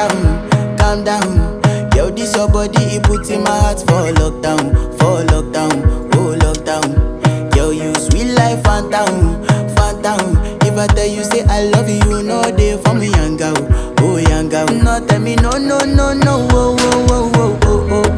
calm down. Yo, this your body, it put in my heart for lockdown, oh lockdown. Yo, you sweet life, phantom,